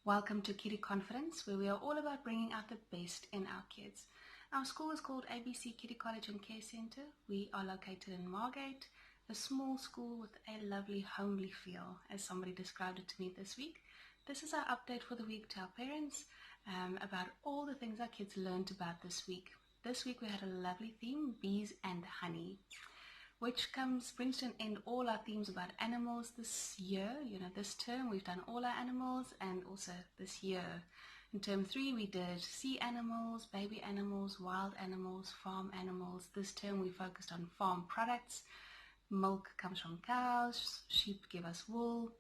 Welcome to KiddieKonfidence, where we are all about bringing out the best in our kids. Our school is called ABC Kiddie College and Care Center. We are located in Margate, a small school with a lovely homely feel, as somebody described it to me this week. This is our update for the week to our parents about all the things our kids learned about this week. This week we had a lovely theme, bees and honey, which brings to an end all our themes about animals this year. This term we've done all our animals, and also this year. In term 3 we did sea animals, baby animals, wild animals, farm animals. This term we focused on farm products. Milk comes from cows, sheep give us wool,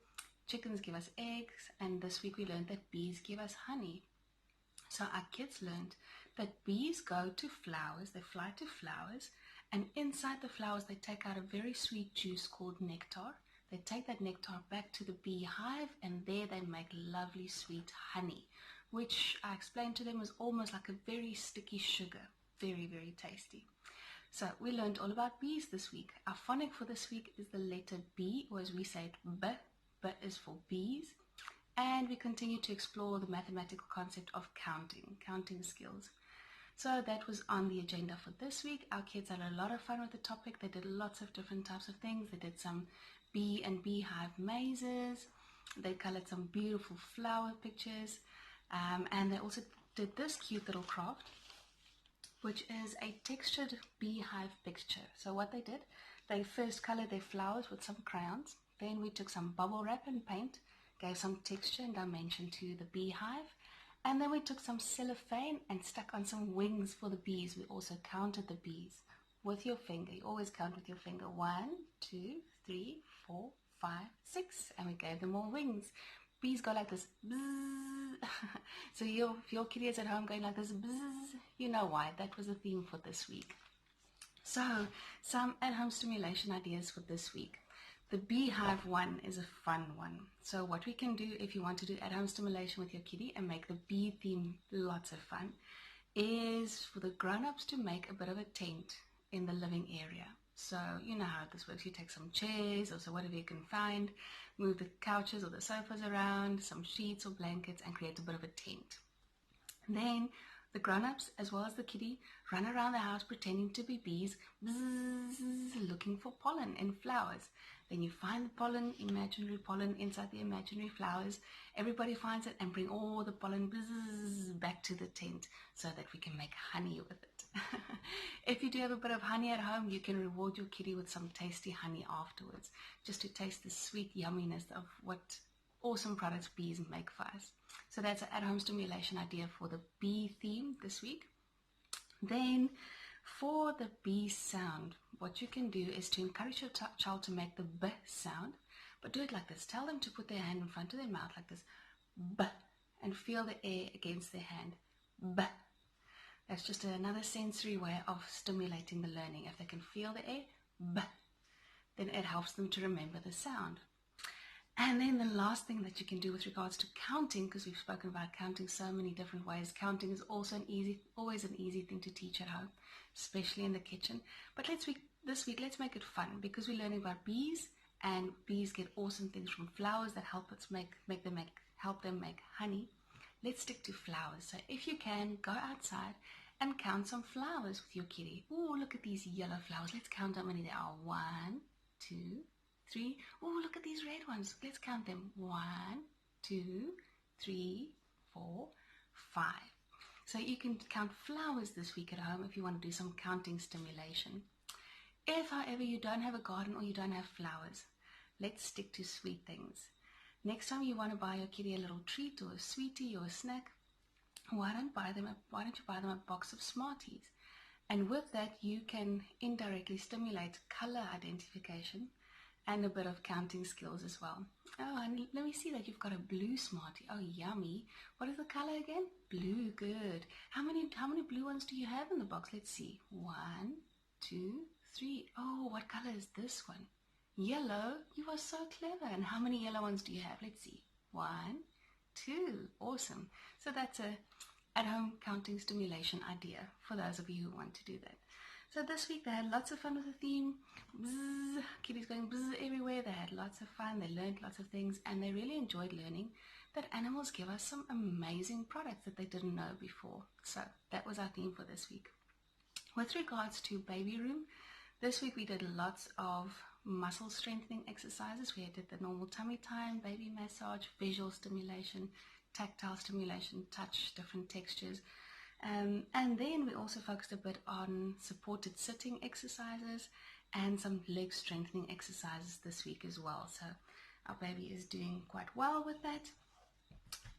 chickens give us eggs, and this week we learned that bees give us honey. So our kids learned that bees go to flowers, they fly to flowers, and inside the flowers they take out a very sweet juice called nectar. They take that nectar back to the beehive, and there they make lovely sweet honey, which I explained to them was almost like a very sticky sugar. Very, very tasty. So we learned all about bees this week. Our phonic for this week is the letter B, or as we say it, B. B is for bees. And we continue to explore the mathematical concept of counting skills. So that was on the agenda for this week. Our kids had a lot of fun with the topic. They did lots of different types of things. They did some bee and beehive mazes. They colored some beautiful flower pictures. And they also did this cute little craft, which is a textured beehive picture. So what they did, they first colored their flowers with some crayons. Then we took some bubble wrap and paint, gave some texture and dimension to the beehive. And then we took some cellophane and stuck on some wings for the bees. We also counted the bees with your finger. You always count with your finger. 1, 2, 3, 4, 5, 6. And we gave them all wings. Bees go like this. Bzzz. So if your kitty is at home going like this, bzzz, you know why. That was the theme for this week. So some at-home stimulation ideas for this week. The beehive one is a fun one. So what we can do if you want to do at-home stimulation with your kitty and make the bee theme lots of fun is for the grown-ups to make a bit of a tent in the living area. So you know how this works. You take some chairs or so whatever you can find, move the couches or the sofas around, some sheets or blankets, and create a bit of a tent. Then the grown-ups as well as the kitty run around the house pretending to be bees, bzzz, looking for pollen in flowers. Then you find the pollen, imaginary pollen inside the imaginary flowers. Everybody finds it and bring all the pollen bzzz, back to the tent so that we can make honey with it. If you do have a bit of honey at home, you can reward your kitty with some tasty honey afterwards, just to taste the sweet yumminess of what awesome products bees make for us. So that's an at-home stimulation idea for the bee theme this week. Then for the bee sound, what you can do is to encourage your child to make the B sound, but do it like this. Tell them to put their hand in front of their mouth like this, B, and feel the air against their hand, B. That's just another sensory way of stimulating the learning. If they can feel the air, B, then it helps them to remember the sound. And then the last thing that you can do with regards to counting, because we've spoken about counting so many different ways, counting is also always an easy thing to teach at home, especially in the kitchen. But this week, let's make it fun, because we're learning about bees, and bees get awesome things from flowers that help them make honey. Let's stick to flowers. So if you can, go outside and count some flowers with your kitty. Oh, look at these yellow flowers. Let's count how many there are. 1, 2, 3. Oh, look at these red ones. Let's count them. 1, 2, 3, 4, 5. So you can count flowers this week at home if you want to do some counting stimulation. If, however, you don't have a garden or you don't have flowers, let's stick to sweet things. Next time you want to buy your kitty a little treat or a sweetie or a snack, why don't you buy them a box of Smarties? And with that, you can indirectly stimulate color identification and a bit of counting skills as well. Oh, and let me see that you've got a blue Smartie. Oh, yummy. What is the color again? Blue, good. How many blue ones do you have in the box? Let's see. 1, 2, 3. Oh, what color is this one? Yellow. You are so clever. And how many yellow ones do you have? Let's see. 1, 2. Awesome. So that's a at-home counting stimulation idea for those of you who want to do that. So this week they had lots of fun with the theme. Bzzz, kitties going bzzz everywhere. They had lots lots of fun, they learned lots of things, and they really enjoyed learning that animals give us some amazing products that they didn't know before. So that was our theme for this week. With regards to baby room, this week we did lots of muscle strengthening exercises. We did the normal tummy time, baby massage, visual stimulation, tactile stimulation, touch, different textures. And then we also focused a bit on supported sitting exercises and some leg strengthening exercises this week as well. So our baby is doing quite well with that.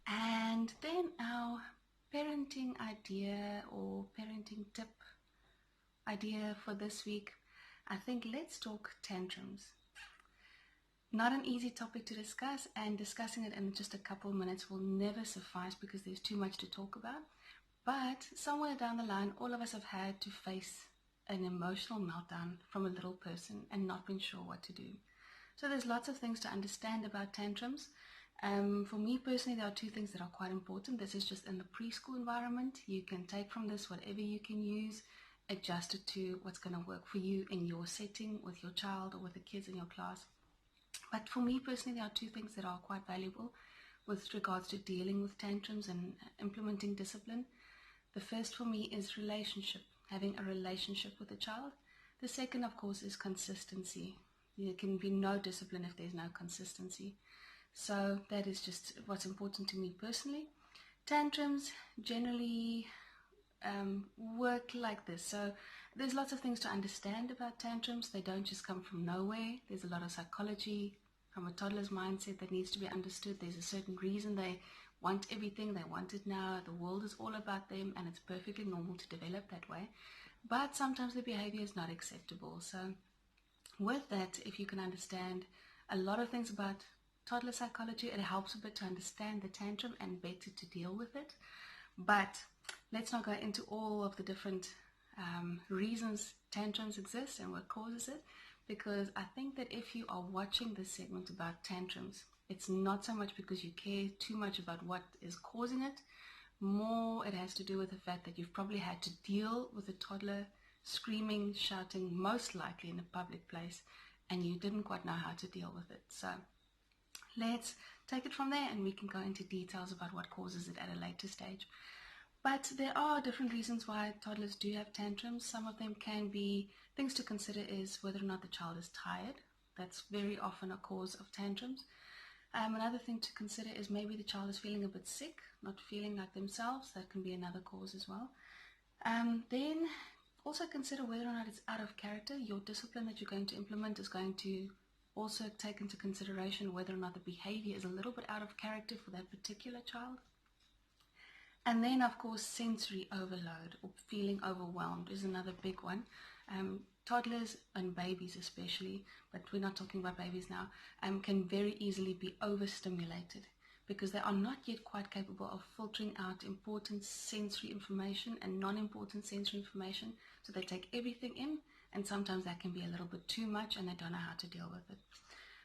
And then our parenting idea or parenting tip idea for this week, I think let's talk tantrums. Not an easy topic to discuss, and discussing it in just a couple of minutes will never suffice because there's too much to talk about. But somewhere down the line, all of us have had to face an emotional meltdown from a little person and not been sure what to do. So there's lots of things to understand about tantrums. For me personally, there are two things that are quite important. This is just in the preschool environment. You can take from this whatever you can use, adjust it to what's going to work for you in your setting with your child or with the kids in your class. But for me personally, there are two things that are quite valuable with regards to dealing with tantrums and implementing discipline. The first for me is relationship, having a relationship with the child. The second, of course, is consistency. There can be no discipline if there's no consistency. So that is just what's important to me personally. Tantrums generally work like this. So there's lots of things to understand about tantrums. They don't just come from nowhere. There's a lot of psychology from a toddler's mindset that needs to be understood. There's a certain reason they want everything, they want it now, the world is all about them, and it's perfectly normal to develop that way. But sometimes the behavior is not acceptable. So with that, if you can understand a lot of things about toddler psychology, it helps a bit to understand the tantrum and better to deal with it. But let's not go into all of the different reasons tantrums exist and what causes it, because I think that if you are watching this segment about tantrums, it's not so much because you care too much about what is causing it. More it has to do with the fact that you've probably had to deal with a toddler screaming, shouting, most likely in a public place, and you didn't quite know how to deal with it. So let's take it from there and we can go into details about what causes it at a later stage. But there are different reasons why toddlers do have tantrums. Some of them can be things to consider is whether or not the child is tired. That's very often a cause of tantrums. Another thing to consider is maybe the child is feeling a bit sick, not feeling like themselves. That can be another cause as well. Then also consider whether or not it's out of character. Your discipline that you're going to implement is going to also take into consideration whether or not the behavior is a little bit out of character for that particular child. And then, of course, sensory overload or feeling overwhelmed is another big one. Toddlers and babies especially, but we're not talking about babies now, can very easily be overstimulated because they are not yet quite capable of filtering out important sensory information and non-important sensory information. So they take everything in, and sometimes that can be a little bit too much and they don't know how to deal with it.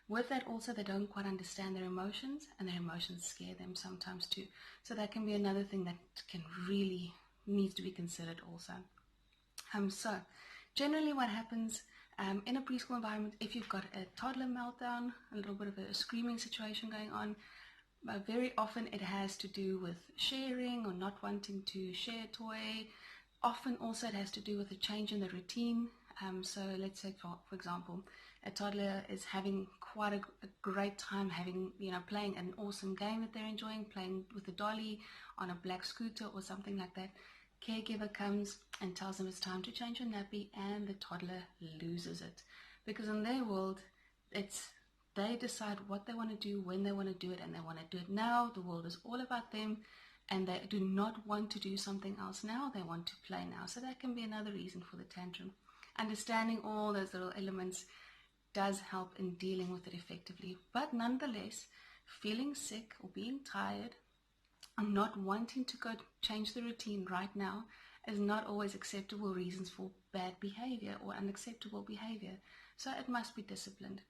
With that also, they don't quite understand their emotions, and their emotions scare them sometimes too. So that can be another thing that can really needs to be considered also. So generally what happens in a preschool environment, if you've got a toddler meltdown, a little bit of a screaming situation going on, very often it has to do with sharing or not wanting to share a toy. Often also it has to do with a change in the routine. So let's say, for example, a toddler is having quite a great time playing an awesome game that they're enjoying, playing with a dolly on a black scooter or something like that. Caregiver comes and tells them it's time to change your nappy, and the toddler loses it. Because in their world, they decide what they want to do, when they want to do it, and they want to do it now. The world is all about them, and they do not want to do something else now. They want to play now. So that can be another reason for the tantrum. Understanding all those little elements does help in dealing with it effectively. But nonetheless, feeling sick or being tired and not wanting to go change the routine right now is not always acceptable reasons for bad behavior or unacceptable behavior. So it must be disciplined.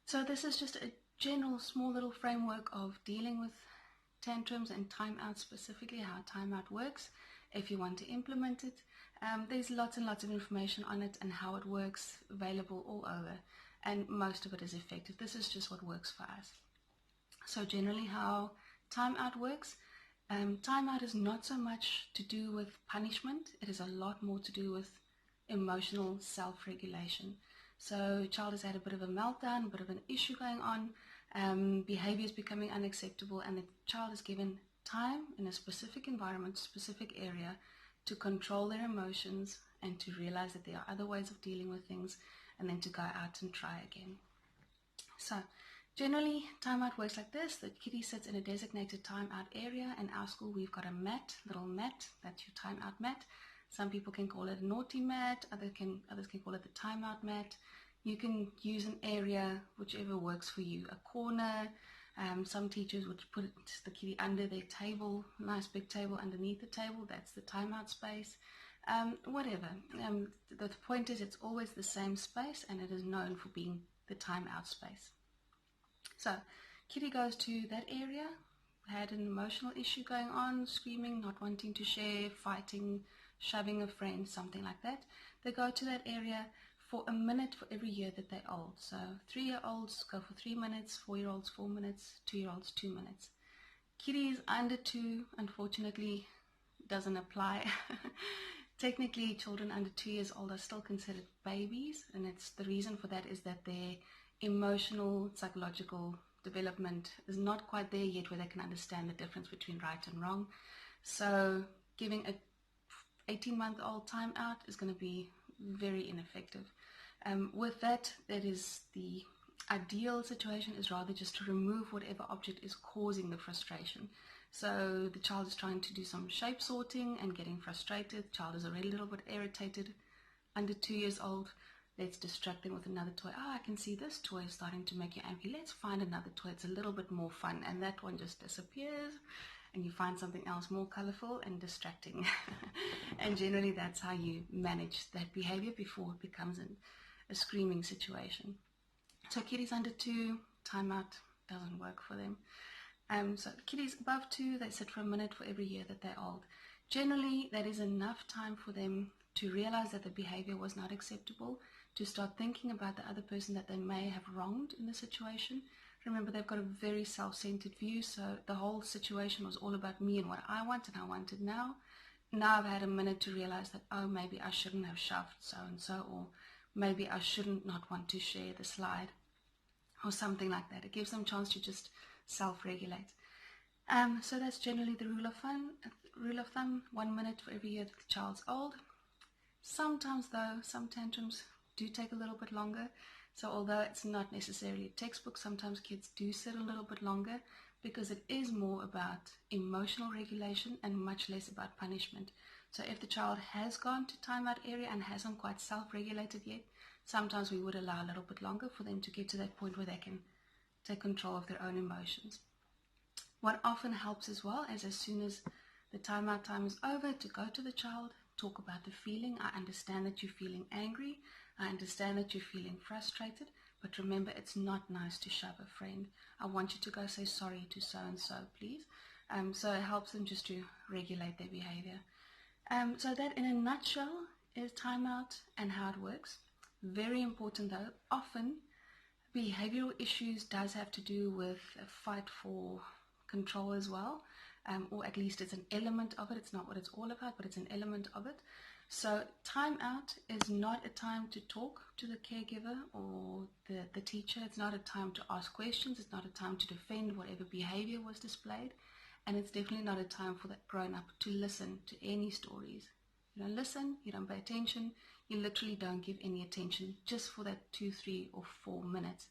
So this is just a general small little framework of dealing with tantrums and timeout, specifically how timeout works. If you want to implement it, there's lots and lots of information on it and how it works available all over. and most of it is effective. This is just what works for us. So generally how timeout works, timeout is not so much to do with punishment. It is a lot more to do with emotional self-regulation. So a child has had a bit of a meltdown, a bit of an issue going on, behavior is becoming unacceptable, and the child is given time in a specific environment, specific area, to control their emotions and to realize that there are other ways of dealing with things, and then to go out and try again. So generally, timeout works like this. The kiddie sits in a designated timeout area. In our school, we've got a mat, little mat, that's your timeout mat. Some people can call it a naughty mat, others can call it the timeout mat. You can use an area, whichever works for you. A corner, some teachers would put the kiddie under their table, nice big table underneath the table, that's the timeout space. Whatever. The point is it's always the same space, and it is known for being the timeout space. So, kiddie goes to that area, had an emotional issue going on, screaming, not wanting to share, fighting, shoving a friend, something like that. They go to that area for a minute for every year that they're old. So 3-year-olds go for 3 minutes, 4-year-olds 4 minutes, 2-year-olds 2 minutes. Kiddies under 2, unfortunately, doesn't apply. Technically, children under 2 years old are still considered babies, and the reason for that is that their emotional, psychological development is not quite there yet where they can understand the difference between right and wrong. So giving a 18-month-old timeout is going to be very ineffective. With that is the ideal situation is rather just to remove whatever object is causing the frustration. So the child is trying to do some shape sorting and getting frustrated. The child is already a little bit irritated. Under 2 years old, let's distract them with another toy. I can see this toy is starting to make you angry. Let's find another toy. It's a little bit more fun. And that one just disappears, and you find something else more colorful and distracting. And generally that's how you manage that behavior before it becomes a screaming situation. So kiddies under 2, timeout doesn't work for them. So kiddies above 2, they sit for a minute for every year that they're old. Generally, that is enough time for them to realize that the behavior was not acceptable, to start thinking about the other person that they may have wronged in the situation. Remember, they've got a very self-centered view, so the whole situation was all about me and what I want, and I want it now. Now I've had a minute to realize that, oh, maybe I shouldn't have shoved so-and-so, or maybe I shouldn't not want to share the slide, or something like that. It gives them a chance to just self-regulate. So that's generally the rule of thumb, 1 minute for every year that the child's old. Sometimes though, some tantrums do take a little bit longer. So although it's not necessarily a textbook, sometimes kids do sit a little bit longer because it is more about emotional regulation and much less about punishment. So if the child has gone to timeout area and hasn't quite self-regulated yet, sometimes we would allow a little bit longer for them to get to that point where they can take control of their own emotions. What often helps as well is as soon as the timeout time is over, to go to the child, talk about the feeling. I understand that you're feeling angry. I understand that you're feeling frustrated, but remember, it's not nice to shove a friend. I want you to go say sorry to so-and-so, please. So it helps them just to regulate their behavior. So that in a nutshell is timeout and how it works. Very important though, often behavioral issues does have to do with a fight for control as well, or at least it's an element of it. It's not what it's all about, but it's an element of it. So timeout is not a time to talk to the caregiver or the teacher. It's not a time to ask questions. It's not a time to defend whatever behavior was displayed. And it's definitely not a time for that grown-up to listen to any stories. You don't listen, you don't pay attention, you literally don't give any attention just for that 2, 3, or 4 minutes.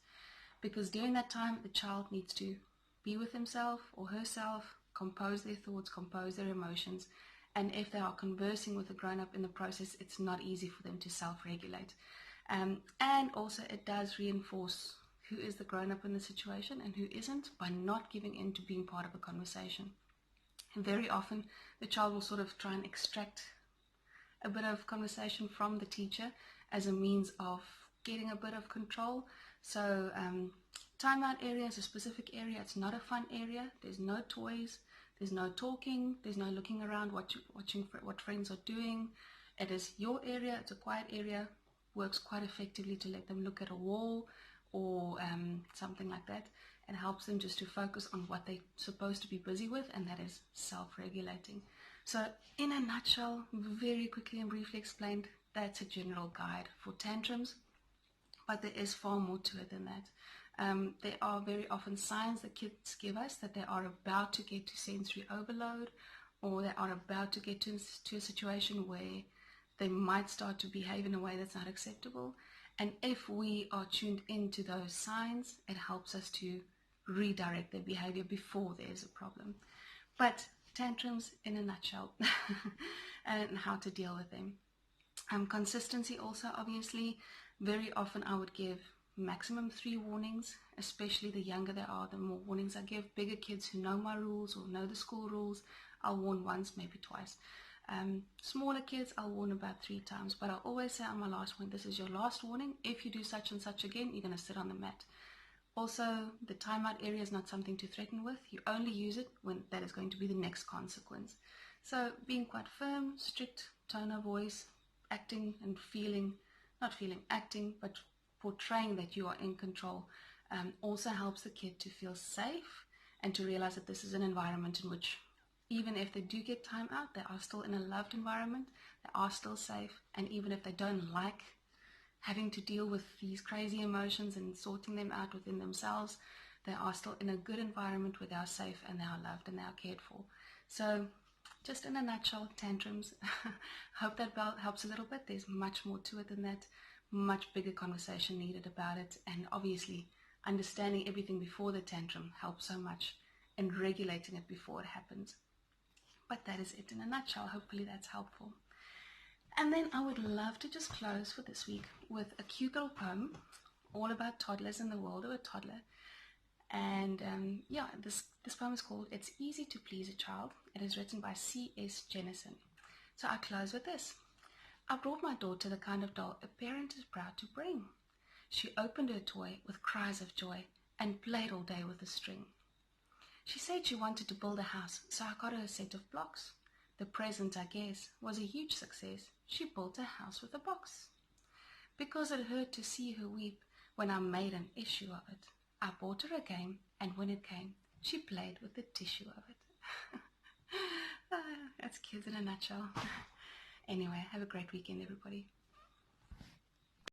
Because during that time, the child needs to be with himself or herself, compose their thoughts, compose their emotions. And if they are conversing with a grown-up in the process, it's not easy for them to self-regulate. And also it does reinforce who is the grown-up in the situation and who isn't by not giving in to being part of a conversation. And very often the child will sort of try and extract a bit of conversation from the teacher as a means of getting a bit of control. So timeout area is a specific area. It's not a fun area. There's no toys. There's no talking. There's no looking around, watching what friends are doing. It is your area. It's a quiet area. works quite effectively to let them look at a wall or something like that. It helps them just to focus on what they're supposed to be busy with, and that is self-regulating. So in a nutshell, very quickly and briefly explained, that's a general guide for tantrums, but there is far more to it than that. There are very often signs that kids give us that they are about to get to sensory overload, or they are about to get to a situation where they might start to behave in a way that's not acceptable. And if we are tuned into those signs, it helps us to redirect their behavior before there's a problem. But tantrums in a nutshell, and how to deal with them. Consistency also, obviously. Very often I would give maximum 3 warnings, especially the younger they are, the more warnings I give. Bigger kids who know my rules or know the school rules, I'll warn once, maybe twice. Smaller kids, I'll warn about 3 times, but I'll always say on my last one, this is your last warning. If you do such and such again, you're going to sit on the mat. Also, the timeout area is not something to threaten with. You only use it when that is going to be the next consequence. So being quite firm, strict tone of voice, acting and acting, but portraying that you are in control, also helps the kid to feel safe and to realize that this is an environment in which, even if they do get time out, they are still in a loved environment, they are still safe, and even if they don't like having to deal with these crazy emotions and sorting them out within themselves, they are still in a good environment where they are safe and they are loved and they are cared for. So just in a nutshell, tantrums. Hope that helps a little bit. There's much more to it than that. Much bigger conversation needed about it. And obviously, understanding everything before the tantrum helps so much in regulating it before it happens. But that is it in a nutshell. Hopefully that's helpful. And then I would love to just close for this week with a cute little poem all about toddlers in the world of a toddler. And this poem is called It's Easy to Please a Child. It is written by C.S. Jennison. So I close with this. I brought my daughter the kind of doll a parent is proud to bring. She opened her toy with cries of joy and played all day with the string. She said she wanted to build a house, so I got her a set of blocks. The present, I guess, was a huge success. She built a house with a box. Because it hurt to see her weep when I made an issue of it, I bought her a game, and when it came, she played with the tissue of it. That's kids in a nutshell. Anyway, have a great weekend, everybody.